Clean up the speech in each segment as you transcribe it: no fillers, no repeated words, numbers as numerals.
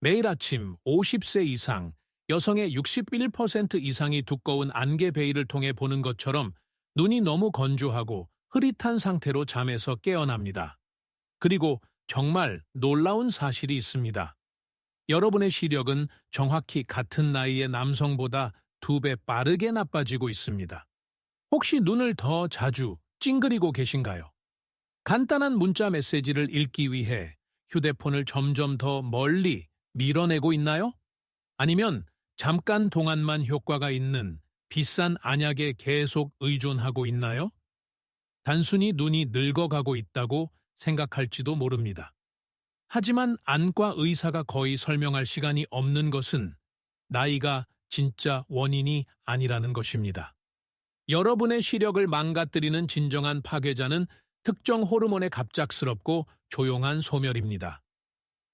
매일 아침 50세 이상, 여성의 61% 이상이 두꺼운 안개 베일을 통해 보는 것처럼 눈이 너무 건조하고 흐릿한 상태로 잠에서 깨어납니다. 그리고 정말 놀라운 사실이 있습니다. 여러분의 시력은 정확히 같은 나이의 남성보다 2배 빠르게 나빠지고 있습니다. 혹시 눈을 더 자주 찡그리고 계신가요? 간단한 문자 메시지를 읽기 위해 휴대폰을 점점 더 멀리 밀어내고 있나요? 아니면 잠깐 동안만 효과가 있는 비싼 안약에 계속 의존하고 있나요? 단순히 눈이 늙어가고 있다고 생각할지도 모릅니다. 하지만 안과 의사가 거의 설명할 시간이 없는 것은 나이가 진짜 원인이 아니라는 것입니다. 여러분의 시력을 망가뜨리는 진정한 파괴자는 특정 호르몬의 갑작스럽고 조용한 소멸입니다.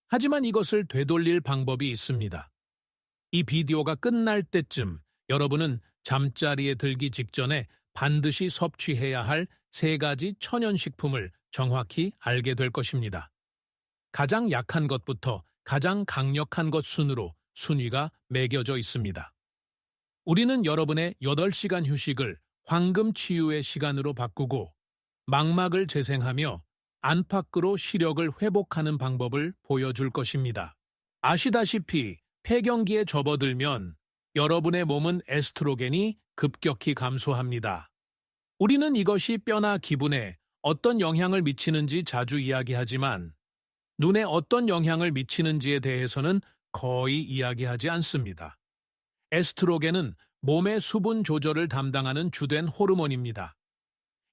하지만 이것을 되돌릴 방법이 있습니다. 이 비디오가 끝날 때쯤 여러분은 잠자리에 들기 직전에 반드시 섭취해야 할 3가지 천연식품을 정확히 알게 될 것입니다. 가장 약한 것부터 가장 강력한 것 순으로 순위가 매겨져 있습니다. 우리는 여러분의 8시간 휴식을 황금 치유의 시간으로 바꾸고 망막을 재생하며 안팎으로 시력을 회복하는 방법을 보여줄 것입니다. 아시다시피 폐경기에 접어들면 여러분의 몸은 에스트로겐이 급격히 감소합니다. 우리는 이것이 뼈나 기분에 어떤 영향을 미치는지 자주 이야기하지만 눈에 어떤 영향을 미치는지에 대해서는 거의 이야기하지 않습니다. 에스트로겐은 몸의 수분 조절을 담당하는 주된 호르몬입니다.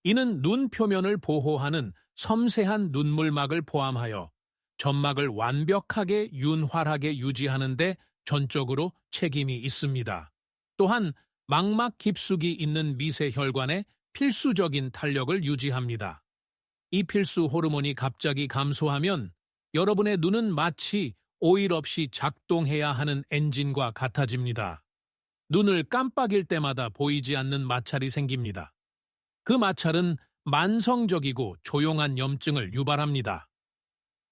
이는 눈 표면을 보호하는 섬세한 눈물막을 포함하여 점막을 완벽하게 윤활하게 유지하는 데 전적으로 책임이 있습니다. 또한 망막 깊숙이 있는 미세혈관의 필수적인 탄력을 유지합니다. 이 필수 호르몬이 갑자기 감소하면 여러분의 눈은 마치 오일 없이 작동해야 하는 엔진과 같아집니다. 눈을 깜빡일 때마다 보이지 않는 마찰이 생깁니다. 그 마찰은 만성적이고 조용한 염증을 유발합니다.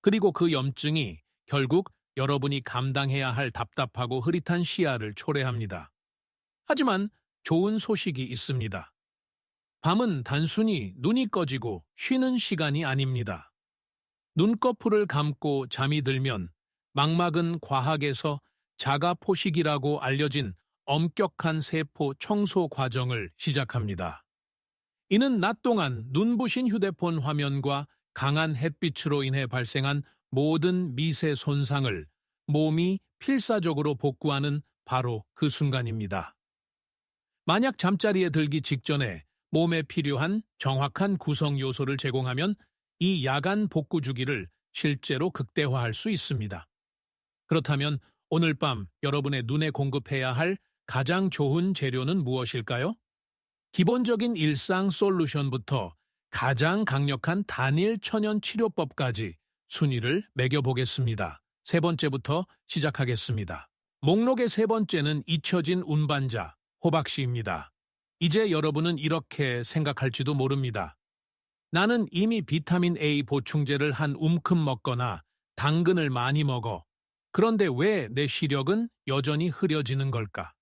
그리고 그 염증이 결국 여러분이 감당해야 할 답답하고 흐릿한 시야를 초래합니다. 하지만 좋은 소식이 있습니다. 밤은 단순히 눈이 꺼지고 쉬는 시간이 아닙니다. 눈꺼풀을 감고 잠이 들면 망막은 과학에서 자가포식이라고 알려진 엄격한 세포 청소 과정을 시작합니다. 이는 낮 동안 눈부신 휴대폰 화면과 강한 햇빛으로 인해 발생한 모든 미세 손상을 몸이 필사적으로 복구하는 바로 그 순간입니다. 만약 잠자리에 들기 직전에 몸에 필요한 정확한 구성 요소를 제공하면 이 야간 복구 주기를 실제로 극대화할 수 있습니다. 그렇다면 오늘 밤 여러분의 눈에 공급해야 할 가장 좋은 재료는 무엇일까요? 기본적인 일상 솔루션부터 가장 강력한 단일 천연 치료법까지 순위를 매겨보겠습니다. 3번째부터 시작하겠습니다. 목록의 3번째는 잊혀진 운반자, 호박씨입니다. 이제 여러분은 이렇게 생각할지도 모릅니다. 나는 이미 비타민 A 보충제를 한 움큼 먹거나 당근을 많이 먹어. 그런데 왜 내 시력은 여전히 흐려지는 걸까?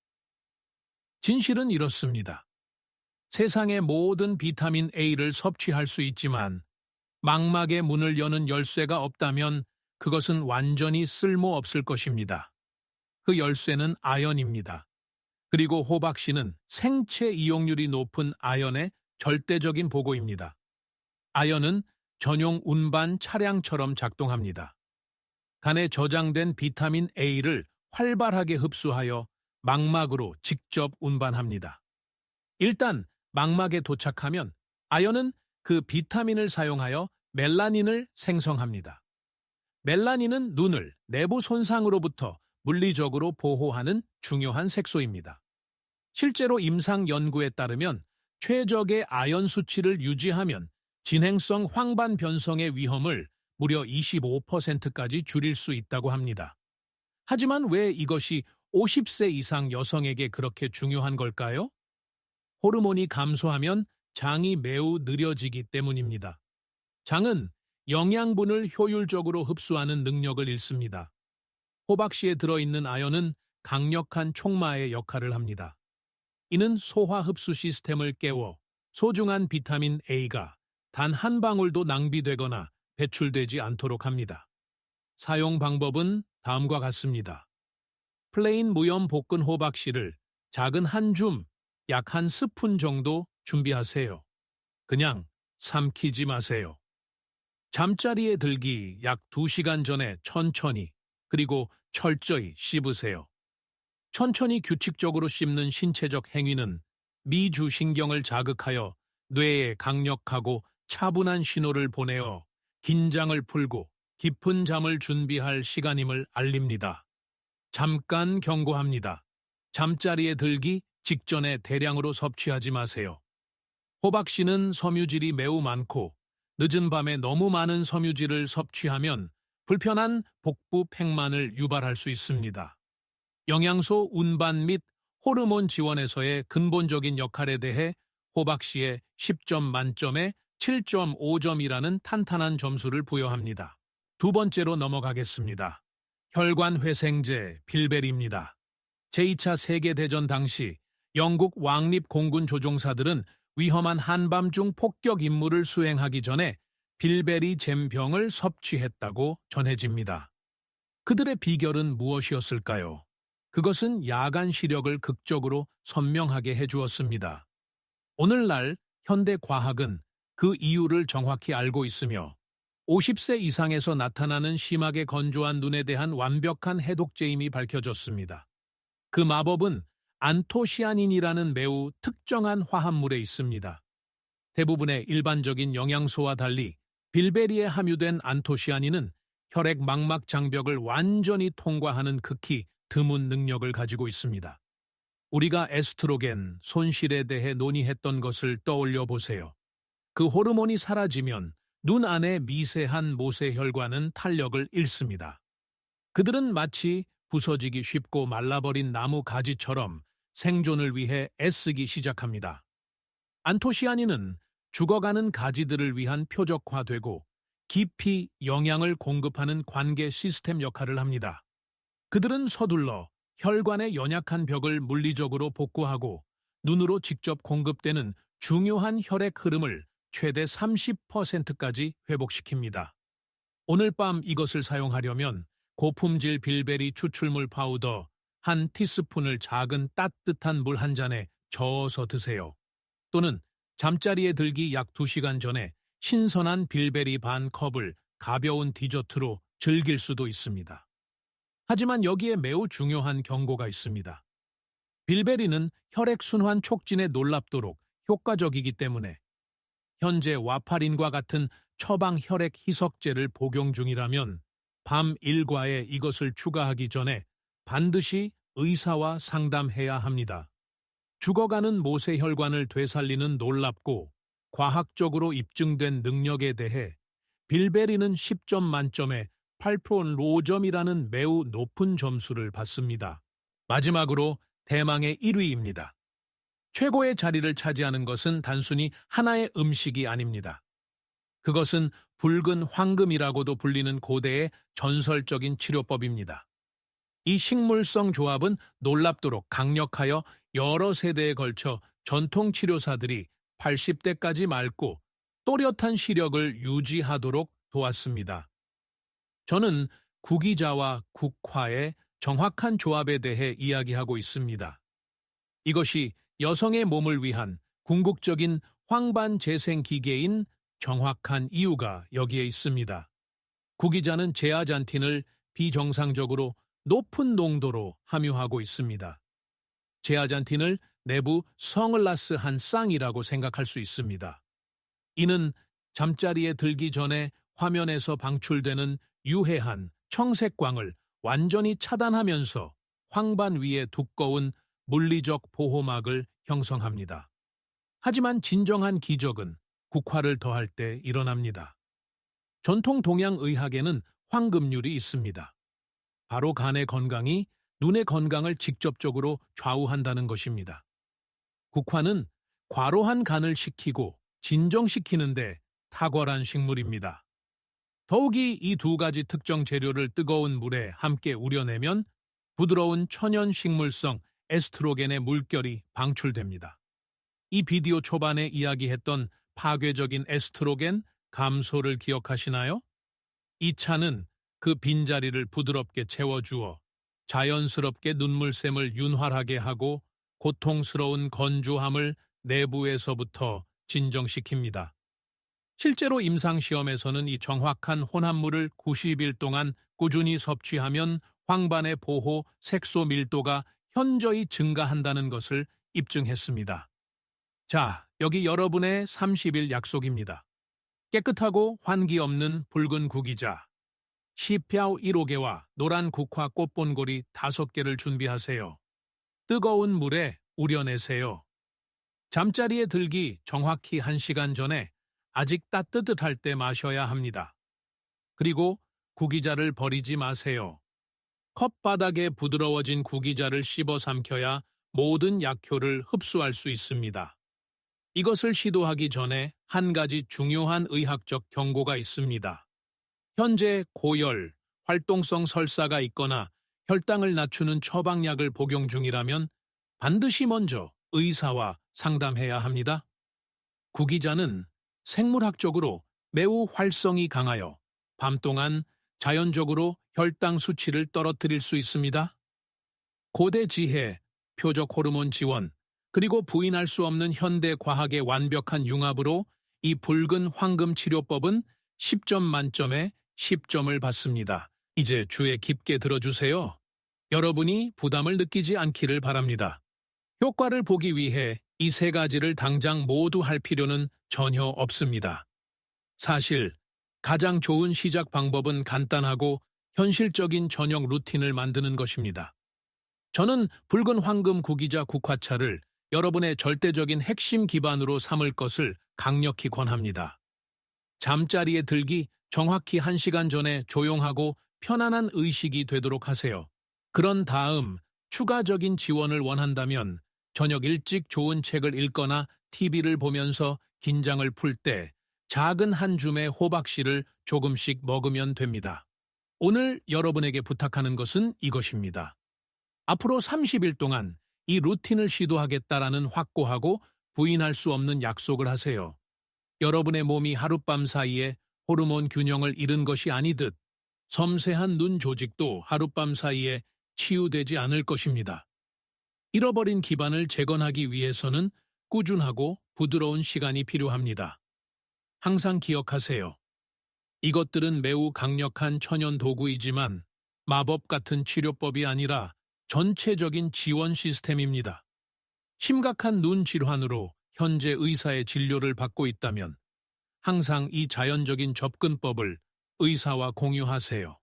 진실은 이렇습니다. 세상의 모든 비타민 A를 섭취할 수 있지만 망막의 문을 여는 열쇠가 없다면 그것은 완전히 쓸모없을 것입니다. 그 열쇠는 아연입니다. 그리고 호박씨는 생체 이용률이 높은 아연의 절대적인 보고입니다. 아연은 전용 운반 차량처럼 작동합니다. 간에 저장된 비타민 A를 활발하게 흡수하여 망막으로 직접 운반합니다. 일단 망막에 도착하면 아연은 그 비타민을 사용하여 멜라닌을 생성합니다. 멜라닌은 눈을 내부 손상으로부터 물리적으로 보호하는 중요한 색소입니다. 실제로 임상 연구에 따르면 최적의 아연 수치를 유지하면 진행성 황반 변성의 위험을 무려 25%까지 줄일 수 있다고 합니다. 하지만 왜 이것이 50세 이상 여성에게 그렇게 중요한 걸까요? 호르몬이 감소하면 장이 매우 느려지기 때문입니다. 장은 영양분을 효율적으로 흡수하는 능력을 잃습니다. 호박씨에 들어있는 아연은 강력한 촉마의 역할을 합니다. 이는 소화 흡수 시스템을 깨워 소중한 비타민 A가 단 한 방울도 낭비되거나 배출되지 않도록 합니다. 사용 방법은 다음과 같습니다. 플레인 무염 볶은 호박씨를 작은 한 줌, 약 한 스푼 정도 준비하세요. 그냥 삼키지 마세요. 잠자리에 들기 약 2시간 전에 천천히 그리고 철저히 씹으세요. 천천히 규칙적으로 씹는 신체적 행위는 미주신경을 자극하여 뇌에 강력하고 차분한 신호를 보내어 긴장을 풀고 깊은 잠을 준비할 시간임을 알립니다. 잠깐 경고합니다. 잠자리에 들기 직전에 대량으로 섭취하지 마세요. 호박씨는 섬유질이 매우 많고 늦은 밤에 너무 많은 섬유질을 섭취하면 불편한 복부 팽만을 유발할 수 있습니다. 영양소 운반 및 호르몬 지원에서의 근본적인 역할에 대해 호박씨에 10점 만점에 7.5점이라는 탄탄한 점수를 부여합니다. 두 번째로 넘어가겠습니다. 혈관회생제 빌베리입니다. 제2차 세계대전 당시 영국 왕립 공군 조종사들은 위험한 한밤중 폭격 임무를 수행하기 전에 빌베리 잼병을 섭취했다고 전해집니다. 그들의 비결은 무엇이었을까요? 그것은 야간 시력을 극적으로 선명하게 해주었습니다. 오늘날 현대 과학은 그 이유를 정확히 알고 있으며 50세 이상에서 나타나는 심하게 건조한 눈에 대한 완벽한 해독제임이 밝혀졌습니다. 그 마법은 안토시아닌이라는 매우 특정한 화합물에 있습니다. 대부분의 일반적인 영양소와 달리 빌베리에 함유된 안토시아닌은 혈액 망막 장벽을 완전히 통과하는 극히 드문 능력을 가지고 있습니다. 우리가 에스트로겐, 손실에 대해 논의했던 것을 떠올려 보세요. 그 호르몬이 사라지면 눈 안의 미세한 모세혈관은 탄력을 잃습니다. 그들은 마치 부서지기 쉽고 말라버린 나무 가지처럼 생존을 위해 애쓰기 시작합니다. 안토시아닌은 죽어가는 가지들을 위한 표적화되고 깊이 영양을 공급하는 관계 시스템 역할을 합니다. 그들은 서둘러 혈관의 연약한 벽을 물리적으로 복구하고 눈으로 직접 공급되는 중요한 혈액 흐름을 최대 30%까지 회복시킵니다. 오늘 밤 이것을 사용하려면 고품질 빌베리 추출물 파우더 한 티스푼을 작은 따뜻한 물 한 잔에 저어서 드세요. 또는 잠자리에 들기 약 2시간 전에 신선한 빌베리 반 컵을 가벼운 디저트로 즐길 수도 있습니다. 하지만 여기에 매우 중요한 경고가 있습니다. 빌베리는 혈액순환 촉진에 놀랍도록 효과적이기 때문에 현재 와파린과 같은 처방 혈액 희석제를 복용 중이라면 밤 일과에 이것을 추가하기 전에 반드시 의사와 상담해야 합니다. 죽어가는 모세혈관을 되살리는 놀랍고 과학적으로 입증된 능력에 대해 빌베리는 10점 만점에 8.5점이라는 매우 높은 점수를 받습니다. 마지막으로 대망의 1위입니다. 최고의 자리를 차지하는 것은 단순히 하나의 음식이 아닙니다. 그것은 붉은 황금이라고도 불리는 고대의 전설적인 치료법입니다. 이 식물성 조합은 놀랍도록 강력하여 여러 세대에 걸쳐 전통 치료사들이 80대까지 맑고 또렷한 시력을 유지하도록 도왔습니다. 저는 구기자와 국화의 정확한 조합에 대해 이야기하고 있습니다. 이것이 여성의 몸을 위한 궁극적인 황반 재생 기계인 정확한 이유가 여기에 있습니다. 구기자는 제아잔틴을 비정상적으로 높은 농도로 함유하고 있습니다. 제아잔틴을 내부 성을라스한 쌍이라고 생각할 수 있습니다. 이는 잠자리에 들기 전에 화면에서 방출되는 유해한 청색광을 완전히 차단하면서 황반 위에 두꺼운 물리적 보호막을 형성합니다. 하지만 진정한 기적은 국화를 더할 때 일어납니다. 전통 동양의학에는 황금률이 있습니다. 바로 간의 건강이 눈의 건강을 직접적으로 좌우한다는 것입니다. 국화는 과로한 간을 식히고 진정시키는데 탁월한 식물입니다. 더욱이 이 두 가지 특정 재료를 뜨거운 물에 함께 우려내면 부드러운 천연 식물성 에스트로겐의 물결이 방출됩니다. 이 비디오 초반에 이야기했던 파괴적인 에스트로겐 감소를 기억하시나요? 이 차는 그 빈자리를 부드럽게 채워주어 자연스럽게 눈물샘을 윤활하게 하고 고통스러운 건조함을 내부에서부터 진정시킵니다. 실제로 임상시험에서는 이 정확한 혼합물을 90일 동안 꾸준히 섭취하면 황반의 보호 색소 밀도가 현저히 증가한다는 것을 입증했습니다. 자, 여기 여러분의 30일 약속입니다. 깨끗하고 환기 없는 붉은 구기자, 시펴 1호개와 노란 국화 꽃본고리 5개를 준비하세요. 뜨거운 물에 우려내세요. 잠자리에 들기 정확히 1시간 전에 아직 따뜻할 때 마셔야 합니다. 그리고 구기자를 버리지 마세요. 컵바닥에 부드러워진 구기자를 씹어 삼켜야 모든 약효를 흡수할 수 있습니다. 이것을 시도하기 전에 한 가지 중요한 의학적 경고가 있습니다. 현재 고열, 활동성 설사가 있거나 혈당을 낮추는 처방약을 복용 중이라면 반드시 먼저 의사와 상담해야 합니다. 구기자는 생물학적으로 매우 활성이 강하여 밤 동안 자연적으로 혈당 수치를 떨어뜨릴 수 있습니다. 고대 지혜, 표적 호르몬 지원, 그리고 부인할 수 없는 현대 과학의 완벽한 융합으로 이 붉은 황금 치료법은 10점 만점에 10점을 받습니다. 이제 주에 깊게 들어주세요. 여러분이 부담을 느끼지 않기를 바랍니다. 효과를 보기 위해 이 3가지를 당장 모두 할 필요는 전혀 없습니다. 사실 가장 좋은 시작 방법은 간단하고 현실적인 저녁 루틴을 만드는 것입니다. 저는 붉은 황금 구기자 국화차를 여러분의 절대적인 핵심 기반으로 삼을 것을 강력히 권합니다. 잠자리에 들기 정확히 1시간 전에 조용하고 편안한 의식이 되도록 하세요. 그런 다음 추가적인 지원을 원한다면 저녁 일찍 좋은 책을 읽거나 TV를 보면서 긴장을 풀 때 작은 한 줌의 호박씨를 조금씩 먹으면 됩니다. 오늘 여러분에게 부탁하는 것은 이것입니다. 앞으로 30일 동안 이 루틴을 시도하겠다라는 확고하고 부인할 수 없는 약속을 하세요. 여러분의 몸이 하룻밤 사이에 호르몬 균형을 잃은 것이 아니듯 섬세한 눈 조직도 하룻밤 사이에 치유되지 않을 것입니다. 잃어버린 기반을 재건하기 위해서는 꾸준하고 부드러운 시간이 필요합니다. 항상 기억하세요. 이것들은 매우 강력한 천연 도구이지만 마법 같은 치료법이 아니라 전체적인 지원 시스템입니다. 심각한 눈 질환으로 현재 의사의 진료를 받고 있다면 항상 이 자연적인 접근법을 의사와 공유하세요.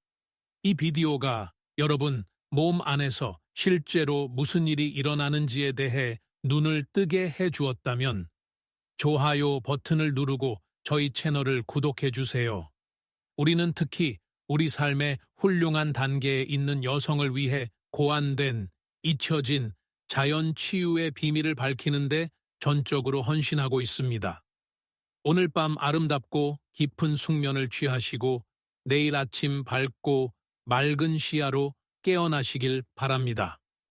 이 비디오가 여러분 몸 안에서 실제로 무슨 일이 일어나는지에 대해 눈을 뜨게 해주었다면 좋아요 버튼을 누르고 저희 채널을 구독해 주세요. 우리는 특히 우리 삶의 훌륭한 단계에 있는 여성을 위해 고안된, 잊혀진 자연 치유의 비밀을 밝히는데 전적으로 헌신하고 있습니다. 오늘 밤 아름답고 깊은 숙면을 취하시고 내일 아침 밝고 맑은 시야로 깨어나시길 바랍니다.